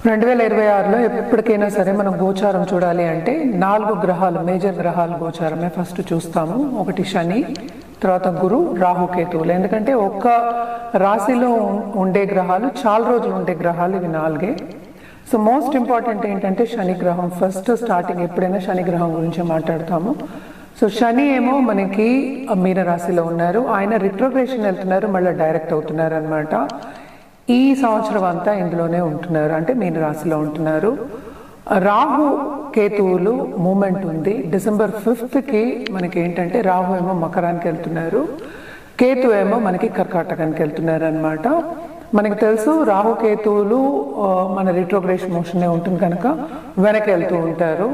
2026లో ఎప్పటికైనా సరే మనం గోచారం చూడాలి అంటే 4 గ్రహాలు, మేజర్ గ్రహాలు గోచారమే ఫస్ట్ చూస్తాము. ఒకటి శని, తర్వాత గురు, రాహు, కేతువులు. ఎందుకంటే ఒక్క రాశిలో ఉండే గ్రహాలు చాలా రోజులు ఉండే గ్రహాలు ఇవి 4. సో మోస్ట్ ఇంపార్టెంట్ ఏంటంటే శని గ్రహం. ఫస్ట్ స్టార్టింగ్ ఎప్పుడైనా శని గ్రహం గురించి మాట్లాడతాము. సో శని ఏమో మనకి మీన రాశిలో ఉన్నారు, ఆయన రిట్రోగ్రేషన్ వెళ్తున్నారు, మళ్ళీ డైరెక్ట్ అవుతున్నారు అనమాట. ఈ సంవత్సరం అంతా ఇందులోనే ఉంటున్నారు, అంటే మీన రాశిలో ఉంటున్నారు. రాహు కేతువులు మూమెంట్ ఉంది. డిసెంబర్ 5th మనకి ఏంటంటే రాహు ఏమో మకరానికి వెళ్తున్నారు, కేతు ఏమో మనకి కర్కాటకానికి వెళ్తున్నారు అనమాట. మనకి తెలుసు రాహు కేతువులు మన రిట్రోగ్రేషన్ మోషన్నే ఉంటుంది కనుక వెనక్కి వెళ్తూ ఉంటారు.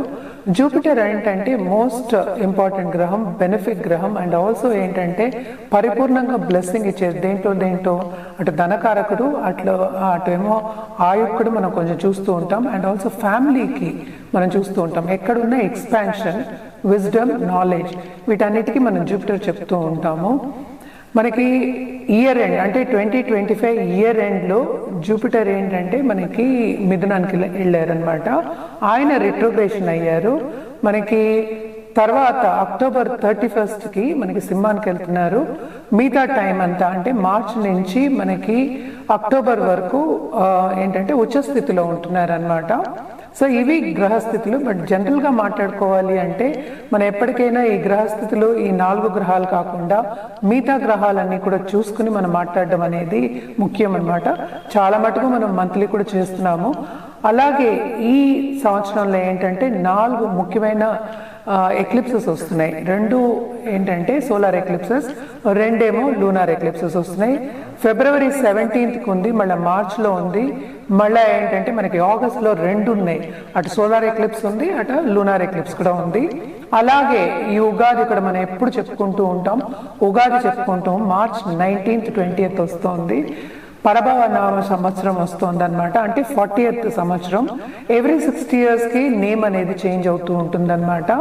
జూపిటర్ ఏంటంటే మోస్ట్ ఇంపార్టెంట్ గ్రహం, బెనిఫిట్ గ్రహం, అండ్ ఆల్సో ఏంటంటే పరిపూర్ణంగా బ్లెస్సింగ్ ఇచ్చేది. దేంట్లో అటు ధనకారకుడు, అటు ఏమో ఆయుక్కుడు మనం కొంచెం చూస్తూ ఉంటాం. అండ్ ఆల్సో ఫ్యామిలీకి మనం చూస్తూ ఉంటాం. ఎక్కడున్న ఎక్స్పాన్షన్, విజ్డమ్, నాలెడ్జ్, వీటన్నిటికీ మనం జూపిటర్ చెప్తూ ఉంటాము. మనకి ఇయర్ ఎండ్ అంటే 2025 ఇయర్ ఎండ్లో జూపిటర్ ఏంటంటే మనకి మిథునానికి వెళ్ళారనమాట. ఆయన రిట్రోగ్రేషన్ అయ్యారు. మనకి తర్వాత అక్టోబర్ 31st మనకి సింహానికి వెళ్తున్నారు. మిగతా టైం అంతా అంటే మార్చ్ నుంచి మనకి అక్టోబర్ వరకు ఏంటంటే ఉచ్చస్థితిలో ఉంటున్నారు అనమాట. సో ఇవి గ్రహస్థితులు. బట్ జనరల్గా మాట్లాడుకోవాలి అంటే మనం ఎప్పటికైనా ఈ గ్రహస్థితులు, ఈ 4 గ్రహాలు కాకుండా మిగతా గ్రహాలన్నీ కూడా చూసుకుని మనం మాట్లాడడం అనేది ముఖ్యం అనమాట. చాలా మటుకు మనం మంత్లీ కూడా చేస్తున్నాము. అలాగే ఈ సంవత్సరంలో ఏంటంటే 4 ముఖ్యమైన ఎక్లిప్సెస్ వస్తున్నాయి. 2 ఏంటంటే సోలార్ ఎక్లిప్సెస్, 2 లూనార్ ఎక్లిప్సెస్ వస్తున్నాయి. ఫిబ్రవరి 17th ఉంది, మళ్ళీ మార్చ్లో ఉంది, మళ్ళీ ఏంటంటే మనకి ఆగస్ట్లో 2 ఉన్నాయి. అటు సోలార్ ఎక్లిప్స్ ఉంది, అటు లూనార్ ఎక్లిప్స్ కూడా ఉంది. అలాగే ఈ ఉగాది కూడా మనం ఎప్పుడు చెప్పుకుంటూ ఉంటాం, ఉగాది చెప్పుకుంటాం. మార్చ్ 19th 20th వస్తుంది. పరభవ నామ సంవత్సరం వస్తుంది అనమాట, అంటే 40th సంవత్సరం. ఎవ్రీ 60 yearsకి నేమ్ అనేది చేంజ్ అవుతూ ఉంటుందన్నమాట.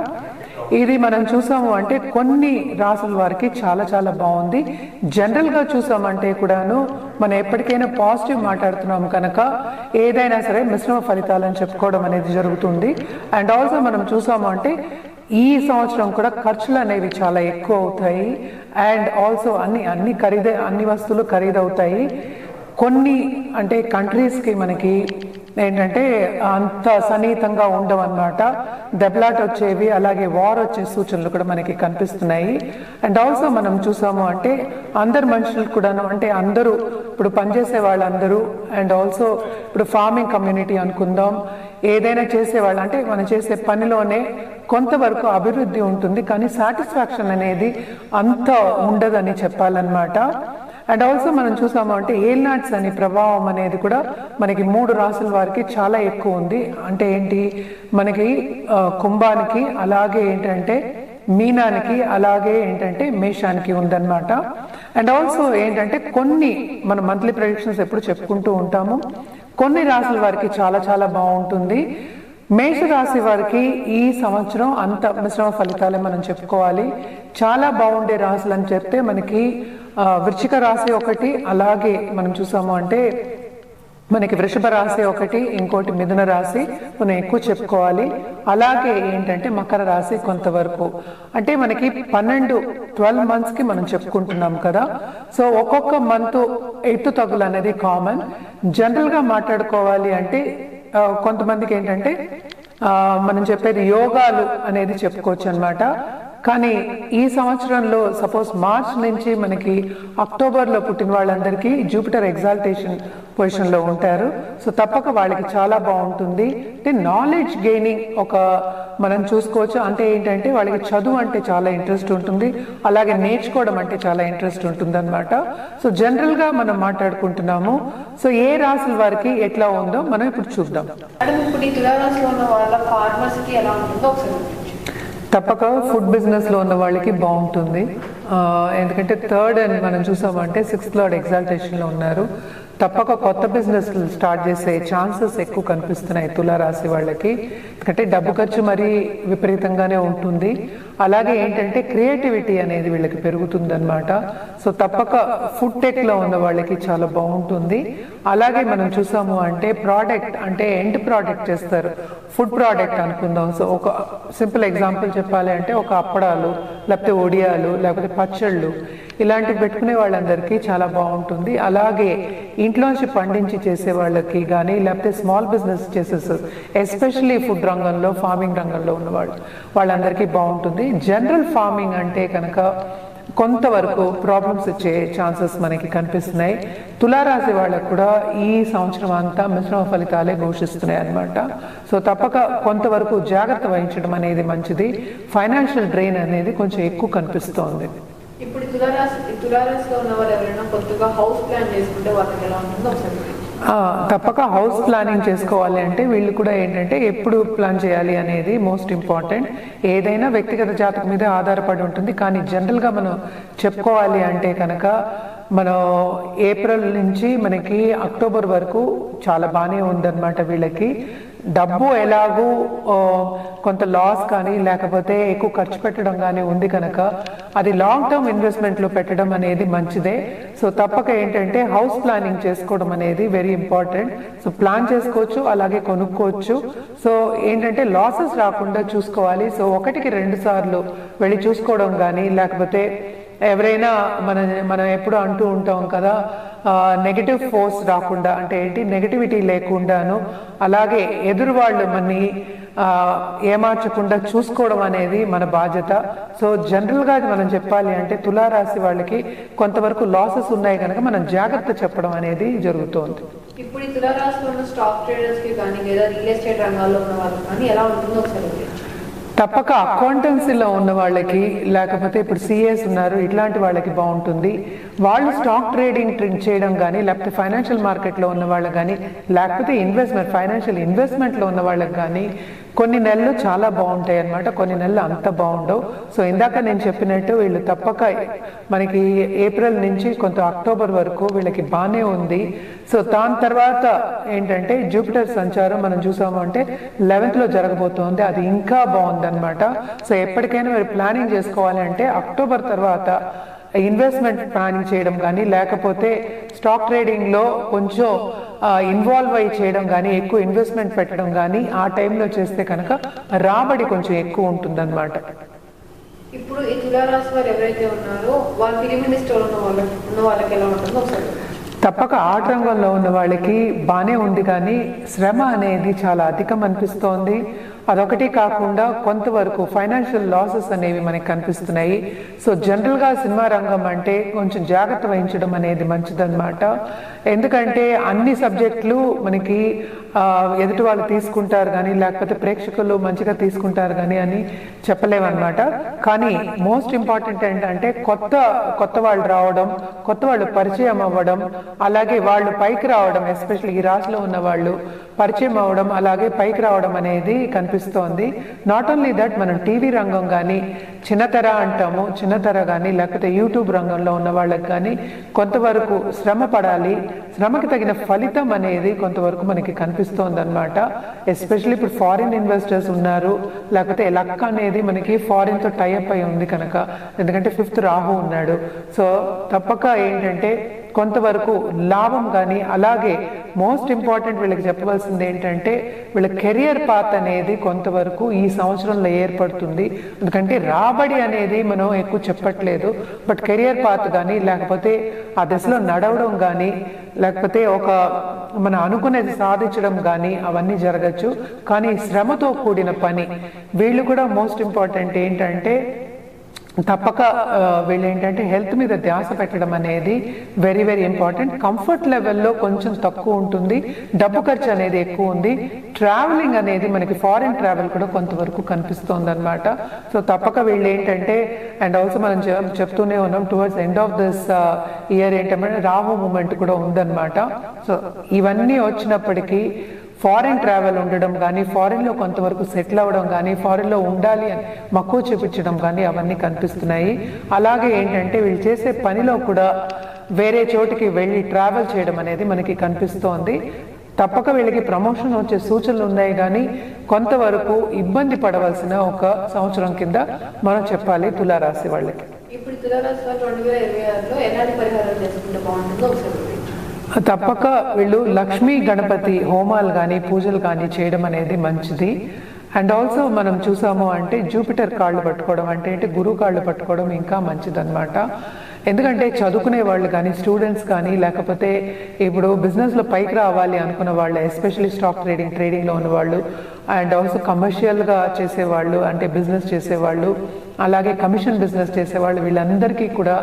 ఇది మనం చూసాము అంటే కొన్ని రాసుల వారికి చాలా చాలా బాగుంది. జనరల్గా చూసామంటే కూడాను మనం ఎప్పటికైనా పాజిటివ్ మాట్లాడుతున్నాము కనుక ఏదైనా సరే మిశ్రమ ఫలితాలని చెప్పుకోవడం అనేది జరుగుతుంది. అండ్ ఆల్సో మనం చూసాము అంటే ఈ సంవత్సరం కూడా ఖర్చులు అనేవి చాలా ఎక్కువ అవుతాయి. అండ్ ఆల్సో అన్ని వస్తువులు ఖరీదవుతాయి. కొన్ని అంటే కంట్రీస్కి మనకి ఏంటంటే అంత సన్నిహితంగా ఉండవన్నమాట. దెబ్బలాట వచ్చేవి, అలాగే వార్ వచ్చే సూచనలు కూడా మనకి కనిపిస్తున్నాయి. అండ్ ఆల్సో మనం చూసాము అంటే అందరు మనుషులు కూడాను, అంటే అందరూ ఇప్పుడు పనిచేసే వాళ్ళందరూ, అండ్ ఆల్సో ఇప్పుడు ఫార్మింగ్ కమ్యూనిటీ అనుకుందాం, ఏదైనా చేసేవాళ్ళు అంటే మనం చేసే పనిలోనే కొంతవరకు అభివృద్ధి ఉంటుంది, కానీ సాటిస్ఫాక్షన్ అనేది అంత ఉండదని చెప్పాలన్నమాట. అండ్ ఆల్సో మనం చూసాము అంటే ఏల్నాట్స్ అని ప్రభావం అనేది కూడా మనకి 3 రాసుల వారికి చాలా ఎక్కువ ఉంది. అంటే ఏంటి, మనకి కుంభానికి, అలాగే ఏంటంటే మీనానికి, అలాగే ఏంటంటే మేషానికి ఉందన్నమాట. అండ్ ఆల్సో ఏంటంటే కొన్ని మనం మంత్లీ ప్రెడిక్షన్స్ ఎప్పుడు చెప్పుకుంటూ ఉంటాము. కొన్ని రాసుల వారికి చాలా చాలా బాగుంటుంది. మేషరాశి వారికి ఈ సంవత్సరం అంత మిశ్రమ ఫలితాలే మనం చెప్పుకోవాలి. చాలా బాగుండే రాశులు అని చెప్తే మనకి వృశ్చిక రాశి ఒకటి, అలాగే మనం చూసాము అంటే మనకి వృషభ రాశి ఒకటి, ఇంకోటి మిథున రాశి మనం ఎక్కువ చెప్పుకోవాలి. అలాగే ఏంటంటే మకర రాశి కొంతవరకు, అంటే మనకి 12 monthsకి మనం చెప్పుకుంటున్నాం కదా. సో ఒక్కొక్క మంత్ ఎత్తు తగులు అనేది కామన్. జనరల్గా మాట్లాడుకోవాలి అంటే కొంతమందికి ఏంటంటే మనం చెప్పేది యోగాలు అనేది చెప్పుకోవచ్చు అనమాట. కానీ ఈ సంవత్సరంలో సపోజ్ మార్చ్ నుంచి మనకి అక్టోబర్లో పుట్టిన వాళ్ళందరికీ జూపిటర్ ఎగ్జాల్టేషన్ పొజిషన్లో ఉంటారు. సో తప్పక వాళ్ళకి చాలా బాగుంటుంది. అంటే నాలెడ్జ్ గెయినింగ్ మనం చూసుకోవచ్చు. అంటే ఏంటంటే వాళ్ళకి చదువు అంటే చాలా ఇంట్రెస్ట్ ఉంటుంది, అలాగే నేర్చుకోవడం అంటే చాలా ఇంట్రెస్ట్ ఉంటుంది అనమాట. సో జనరల్గా మనం మాట్లాడుకుంటున్నాము. సో ఏ రాశుల వారికి ఎట్లా ఉందో మనం ఇప్పుడు చూద్దాం. తప్పక ఫుడ్ బిజినెస్లో ఉన్న వాళ్ళకి బాగుంటుంది. ఎందుకంటే 3rd అని మనం చూసామంటే 6th లార్డ్ ఎగ్జాల్టేషన్లో ఉన్నారు. తప్పక కొత్త బిజినెస్ స్టార్ట్ చేసే ఛాన్సెస్ ఎక్కువ కనిపిస్తున్నాయి తులారాశి వాళ్ళకి. ఎందుకంటే డబ్బు ఖర్చు మరీ విపరీతంగానే ఉంటుంది. అలాగే ఏంటంటే క్రియేటివిటీ అనేది వీళ్ళకి పెరుగుతుంది అనమాట. సో తప్పక ఫుడ్ టెక్ లో ఉన్న వాళ్ళకి చాలా బాగుంటుంది. అలాగే మనం చూసాము అంటే ప్రోడక్ట్ అంటే ఎండ్ ప్రోడక్ట్ చేస్తారు, ఫుడ్ ప్రోడక్ట్ అనుకుందాం. సో ఒక సింపుల్ ఎగ్జాంపుల్ చెప్పాలి అంటే ఒక అప్పడాలు, లేకపోతే ఒడియాలు, లేకపోతే పచ్చళ్ళు, ఇలాంటివి పెట్టుకునే వాళ్ళందరికీ చాలా బాగుంటుంది. అలాగే ఇంట్లోంచి పండించి చేసే వాళ్ళకి కానీ, లేకపోతే స్మాల్ బిజినెస్ చేసేసి ఎస్పెషల్లీ ఫుడ్ రంగంలో, ఫార్మింగ్ రంగంలో ఉన్న వాళ్ళందరికీ బాగుంటుంది. జనరల్ ఫార్మింగ్ అంటే కనుక కొంతవరకు ప్రాబ్లమ్స్ వచ్చే ఛాన్సెస్ మనకి కనిపిస్తున్నాయి. తులారాశి వాళ్ళకు కూడా ఈ సంవత్సరం అంతా మిశ్రమ ఫలితాలే ఘోషిస్తున్నాయి అన్నమాట. సో తప్పక కొంతవరకు జాగ్రత్త వహించడం అనేది మంచిది. ఫైనాన్షియల్ డ్రెయిన్ అనేది కొంచెం ఎక్కువ కనిపిస్తోంది. ఇప్పుడు తులారాశిలో ఉన్న వాళ్ళు ఎవరైనా కొత్తగా హౌస్ ప్లాన్ చేసుకుంటే వాళ్ళకి ఎలా ఉంటుందో ఒకసారి. తప్పక హౌస్ ప్లానింగ్ చేసుకోవాలి అంటే వీళ్ళు కూడా ఏంటంటే ఎప్పుడు ప్లాన్ చేయాలి అనేది మోస్ట్ ఇంపార్టెంట్. ఏదైనా వ్యక్తిగత జాతకం మీద ఆధారపడి ఉంటుంది. కానీ జనరల్గా మనం చెప్పుకోవాలి అంటే కనుక మనం ఏప్రిల్ నుంచి మనకి అక్టోబర్ వరకు చాలా బాగానే ఉందన్నమాట. వీళ్ళకి డబ్బు ఎలాగూ కొంత లాస్ కానీ లేకపోతే ఎక్కువ ఖర్చు పెట్టడం కానీ ఉంది కనుక అది లాంగ్ టర్మ్ ఇన్వెస్ట్మెంట్లో పెట్టడం అనేది మంచిదే. సో తప్పక ఏంటంటే హౌస్ ప్లానింగ్ చేసుకోవడం అనేది వెరీ ఇంపార్టెంట్. సో ప్లాన్ చేసుకోవచ్చు, అలాగే కొనుక్కోవచ్చు. సో ఏంటంటే లాసెస్ రాకుండా చూసుకోవాలి. సో 1-2 సార్లు వెళ్ళి చూసుకోవడం కానీ, లేకపోతే ఎవరైనా మనం ఎప్పుడు అంటూ ఉంటాం కదా, నెగటివ్ ఫోర్స్ రాకుండా అంటే ఏంటి, నెగటివిటీ లేకుండాను, అలాగే ఎదురు వాళ్ళు మనని ఏమార్చకుండా చూసుకోవడం అనేది మన బాధ్యత. సో జనరల్గా మనం చెప్పాలి అంటే తులారాశి వాళ్ళకి కొంతవరకు లాసెస్ ఉన్నాయి కనుక మనం జాగ్రత్త చెప్పడం అనేది జరుగుతోంది. ఇప్పుడు ఈ తులారాశిలో ఉన్న స్టాక్ ట్రేడర్స్ కి కానీ లేదా రియల్ ఎస్టేట్ రంగాల్లో ఉన్న వాళ్ళకి కానీ ఎలా ఉంటుందో ఒకసారి. తప్పక అకౌంటెన్సీలో ఉన్న వాళ్ళకి, లేకపోతే ఇప్పుడు సిఎస్ ఉన్నారు, ఇట్లాంటి వాళ్ళకి బాగుంటుంది. వాళ్ళు స్టాక్ ట్రేడింగ్ చేయడం కానీ, లేకపోతే ఫైనాన్షియల్ మార్కెట్లో ఉన్న వాళ్ళకి కానీ, లేకపోతే ఫైనాన్షియల్ ఇన్వెస్ట్మెంట్లో ఉన్న వాళ్ళకి కానీ కొన్ని నెలలు చాలా బాగుంటాయి అన్నమాట, కొన్ని నెలలు అంత బాగుండవు. సో ఇందాక నేను చెప్పినట్టు వీళ్ళు తప్పక మనకి ఏప్రిల్ నుంచి కొంత అక్టోబర్ వరకు వీళ్ళకి బాగానే ఉంది. సో దాని తర్వాత ఏంటంటే జూపిటర్ సంచారం మనం చూసాము అంటే 11th లో జరగబోతోంది, అది ఇంకా బాగుందన్నమాట. సో ఎప్పటికైనా మీరు ప్లానింగ్ చేసుకోవాలి అంటే అక్టోబర్ తర్వాత ఇన్వెస్ట్మెంట్ ప్లానింగ్ చేయడం కానీ, లేకపోతే స్టాక్ ట్రేడింగ్లో కొంచెం ఇన్వాల్వ్ అయ్యి చేయడం కానీ, ఎక్కువ ఇన్వెస్ట్మెంట్ పెట్టడం కానీ ఆ టైంలో చేస్తే కనుక రాబడి కొంచెం ఎక్కువ ఉంటుందన్నమాట. ఇప్పుడు ఈ తులారాశి వారు ఎవరైతే ఉన్నారో వాళ్ళు ఫిలిం ఇండస్ట్రీలో ఉన్న వాళ్ళకి ఎలా ఉంటుందో ఒకసారి. తప్పక ఆర్ట్ రంగంలో ఉన్న వాళ్ళకి బాగానే ఉంది, కానీ శ్రమ అనేది చాలా అధికం అనిపిస్తోంది. అదొకటి కాకుండా కొంతవరకు ఫైనాన్షియల్ లాసెస్ అనేవి మనకి కనిపిస్తున్నాయి. సో జనరల్గా సినిమా రంగం అంటే కొంచెం జాగ్రత్త వహించడం అనేది మంచిదన్నమాట. ఎందుకంటే అన్ని సబ్జెక్టులు మనకి ఎదుటి వాళ్ళు తీసుకుంటారు కానీ, లేకపోతే ప్రేక్షకులు మంచిగా తీసుకుంటారు కానీ అని చెప్పలేమన్నమాట. కానీ మోస్ట్ ఇంపార్టెంట్ ఏంటంటే కొత్త వాళ్ళు రావడం, కొత్త వాళ్ళు పరిచయం అవ్వడం, అలాగే వాళ్ళు పైకి రావడం, ఎస్పెషల్లీ ఈ రాశిలో ఉన్న వాళ్ళు పరిచయం అవ్వడం, అలాగే పైకి రావడం అనేది కనిపిస్తోంది. నాట్ ఓన్లీ దట్, మనం టీవీ రంగం కానీ, చిన్నతర అంటాము, చిన్నతర కానీ, లేకపోతే యూట్యూబ్ రంగంలో ఉన్న వాళ్ళకి కానీ కొంతవరకు శ్రమ పడాలి. శ్రమకి తగిన ఫలితం అనేది కొంతవరకు మనకి కనిపిస్తోంది అనమాట. ఎస్పెషల్లీ ఇప్పుడు ఫారిన్ ఇన్వెస్టర్స్ ఉన్నారు, లేకపోతే లక్ అనేది మనకి ఫారిన్ తో టైఅప్ అయి ఉంది కనుక, ఎందుకంటే 5th రాహు ఉన్నాడు. సో తప్పక ఏంటంటే కొంతవరకు లాభం కానీ, అలాగే మోస్ట్ ఇంపార్టెంట్ వీళ్ళకి చెప్పవలసింది ఏంటంటే వీళ్ళ కెరియర్ పాత్ అనేది కొంతవరకు ఈ సంవత్సరంలో ఏర్పడుతుంది. ఎందుకంటే రాబడి అనేది మనం ఎక్కువ చెప్పట్లేదు, బట్ కెరియర్ పాత్ కానీ, లేకపోతే ఆ దశలో నడవడం కానీ, లేకపోతే మనం అనుకునేది సాధించడం కానీ అవన్నీ జరగచ్చు. కానీ శ్రమతో కూడిన పని. వీళ్ళు కూడా మోస్ట్ ఇంపార్టెంట్ ఏంటంటే తప్పక వీళ్ళు ఏంటంటే హెల్త్ మీద ధ్యాస పెట్టడం అనేది వెరీ వెరీ ఇంపార్టెంట్. కంఫర్ట్ లెవెల్లో కొంచెం తక్కువ ఉంటుంది, డబ్బు ఖర్చు అనేది ఎక్కువ ఉంది. ట్రావెలింగ్ అనేది మనకి ఫారిన్ ట్రావెల్ కూడా కొంతవరకు కనిపిస్తోంది అనమాట. సో తప్పక వీళ్ళు ఏంటంటే, అండ్ ఆల్సో మనం చెప్తూనే ఉన్నాం towards end of this year ఏంటంటే రాహు మూమెంట్ కూడా ఉందన్నమాట. సో ఇవన్నీ వచ్చినప్పటికీ ఫారిన్ ట్రావెల్ ఉండడం కానీ, ఫారిన్లో కొంతవరకు సెటిల్ అవ్వడం కానీ, ఫారిన్లో ఉండాలి అని మక్కువ చూపించడం కానీ అవన్నీ కనిపిస్తున్నాయి. అలాగే ఏంటంటే వీళ్ళు చేసే పనిలో కూడా వేరే చోటికి వెళ్ళి ట్రావెల్ చేయడం అనేది మనకి కనిపిస్తోంది. తప్పక వీళ్ళకి ప్రమోషన్ వచ్చే సూచనలు ఉన్నాయి, కానీ కొంతవరకు ఇబ్బంది పడవలసిన ఒక సంవత్సరం కింద మనం చెప్పాలి తులారాశి వాళ్ళకి. ఇప్పుడు తులారాశి వాళ్ళు 2026లో ఎలాంటి పరిహారాలు చేసుకుంటే బాగుంటుందో ఒకసారి వివరించండి. తప్పక వీళ్ళు లక్ష్మీ గణపతి హోమాలు కానీ పూజలు కానీ చేయడం అనేది మంచిది. అండ్ ఆల్సో మనం చూసాము అంటే జూపిటర్ కాళ్ళు పట్టుకోవడం అంటే గురువు కాళ్ళు పట్టుకోవడం ఇంకా మంచిదన్నమాట. ఎందుకంటే చదువుకునే వాళ్ళు కానీ స్టూడెంట్స్ కానీ లేకపోతే ఇప్పుడు బిజినెస్లో పైకి రావాలి అనుకున్న వాళ్ళు, ఎస్పెషల్లీ స్టాక్ ట్రేడింగ్లో ఉన్నవాళ్ళు అండ్ ఆల్సో కమర్షియల్గా చేసేవాళ్ళు అంటే బిజినెస్ చేసేవాళ్ళు, అలాగే కమిషన్ బిజినెస్ చేసేవాళ్ళు, వీళ్ళందరికీ కూడా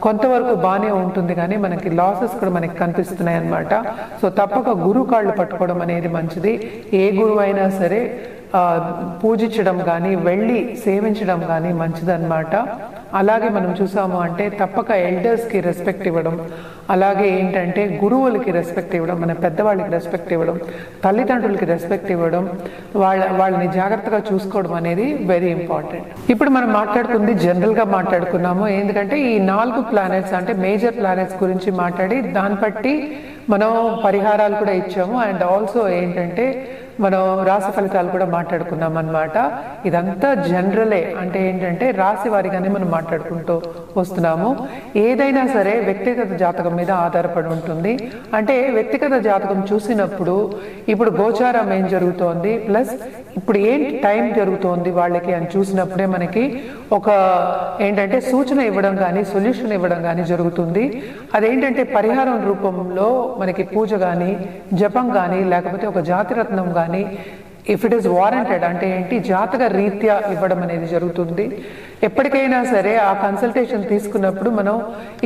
కొంతవరకు బాగానే ఉంటుంది, కానీ మనకి లాసెస్ కూడా మనకి కనిపిస్తున్నాయి అన్నమాట. సో తప్పక గురువు కాళ్ళు పట్టుకోవడం అనేది మంచిది. ఏ గురువు అయినా సరే పూజించడం కానీ వెళ్ళి సేవించడం కానీ మంచిదన్నమాట. అలాగే మనం చూసాము అంటే తప్పక ఎల్డర్స్కి రెస్పెక్ట్ ఇవ్వడం, అలాగే ఏంటంటే గురువులకి రెస్పెక్ట్ ఇవ్వడం, మన పెద్దవాళ్ళకి రెస్పెక్ట్ ఇవ్వడం, తల్లిదండ్రులకి రెస్పెక్ట్ ఇవ్వడం, వాళ్ళని జాగ్రత్తగా చూసుకోవడం అనేది వెరీ ఇంపార్టెంట్. ఇప్పుడు మనం మాట్లాడుకుంది జనరల్గా మాట్లాడుకున్నాము, ఎందుకంటే ఈ 4 ప్లానెట్స్ అంటే మేజర్ ప్లానెట్స్ గురించి మాట్లాడి దాన్ని బట్టి మనం పరిహారాలు కూడా ఇచ్చాము. అండ్ ఆల్సో ఏంటంటే మనం రాశి ఫలితాలు కూడా మాట్లాడుకున్నాం అన్నమాట. ఇదంతా జనరలే, అంటే ఏంటంటే రాశి వారిగానే మనం మాట్లాడుకుంటూ వస్తున్నాము. ఏదైనా సరే వ్యక్తిగత జాతకం మీద ఆధారపడి ఉంటుంది. అంటే వ్యక్తిగత జాతకం చూసినప్పుడు ఇప్పుడు గోచారం ఏం జరుగుతోంది ప్లస్ ఇప్పుడు ఏంటి టైం జరుగుతోంది వాళ్ళకి అని చూసినప్పుడే మనకి ఒక ఏంటంటే సూచన ఇవ్వడం కానీ సొల్యూషన్ ఇవ్వడం కానీ జరుగుతుంది. అదేంటంటే పరిహారం రూపంలో మనకి పూజ కానీ జపం కానీ లేకపోతే ఒక జాతిరత్నం కానీ ఇఫ్ ఇట్ ఈస్ వారంటెడ్ అంటే ఏంటి జాతక రీత్యా ఇవ్వడం అనేది జరుగుతుంది. ఎప్పటికైనా సరే ఆ కన్సల్టేషన్ తీసుకున్నప్పుడు మనం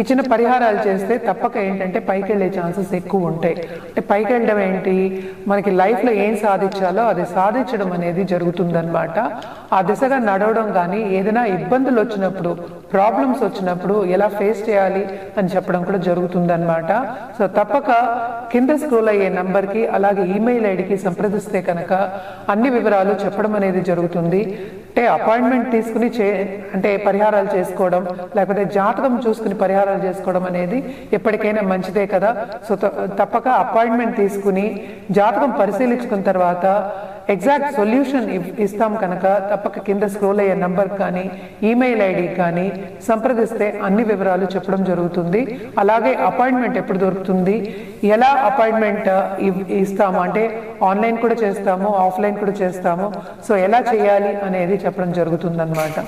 ఇచ్చిన పరిహారాలు చేస్తే తప్పక ఏంటంటే పైకి వెళ్ళే ఛాన్సెస్ ఎక్కువ ఉంటాయి. అంటే పైకి వెళ్ళడం ఏంటి, మనకి లైఫ్లో ఏం సాధించాలో అది సాధించడం అనేది జరుగుతుందన్నమాట. ఆ దిశగా నడవడం కానీ ఏదైనా ఇబ్బందులు వచ్చినప్పుడు ప్రాబ్లమ్స్ వచ్చినప్పుడు ఎలా ఫేస్ చేయాలి అని చెప్పడం కూడా జరుగుతుందన్నమాట. సో తప్పక కింద స్క్రోల్ అయ్యే నంబర్కి అలాగే ఈమెయిల్ ఐడికి సంప్రదిస్తే కనుక అన్ని వివరాలు చెప్పడం అనేది జరుగుతుంది. అంటే అపాయింట్మెంట్ తీసుకుని అంటే పరిహారాలు చేసుకోవడం లేకపోతే జాతకం చూసుకుని పరిహారాలు చేసుకోవడం అనేది ఎప్పటికైనా మంచిదే కదా. సో తప్పక అపాయింట్మెంట్ తీసుకుని జాతకం పరిశీలించుకున్న తర్వాత ఎగ్జాక్ట్ సొల్యూషన్ ఇస్తాం కనుక తప్పక కింద స్క్రోల్ అయ్యే నంబర్ కానీ ఈమెయిల్ ఐడి కానీ సంప్రదిస్తే అన్ని వివరాలు చెప్పడం జరుగుతుంది. అలాగే అపాయింట్మెంట్ ఎప్పుడు దొరుకుతుంది, ఎలా అపాయింట్మెంట్ ఇస్తాము అంటే ఆన్లైన్ కూడా చేస్తాము ఆఫ్లైన్ కూడా చేస్తాము, సో ఎలా చేయాలి అనేది చెప్పడం జరుగుతుంది అన్నమాట.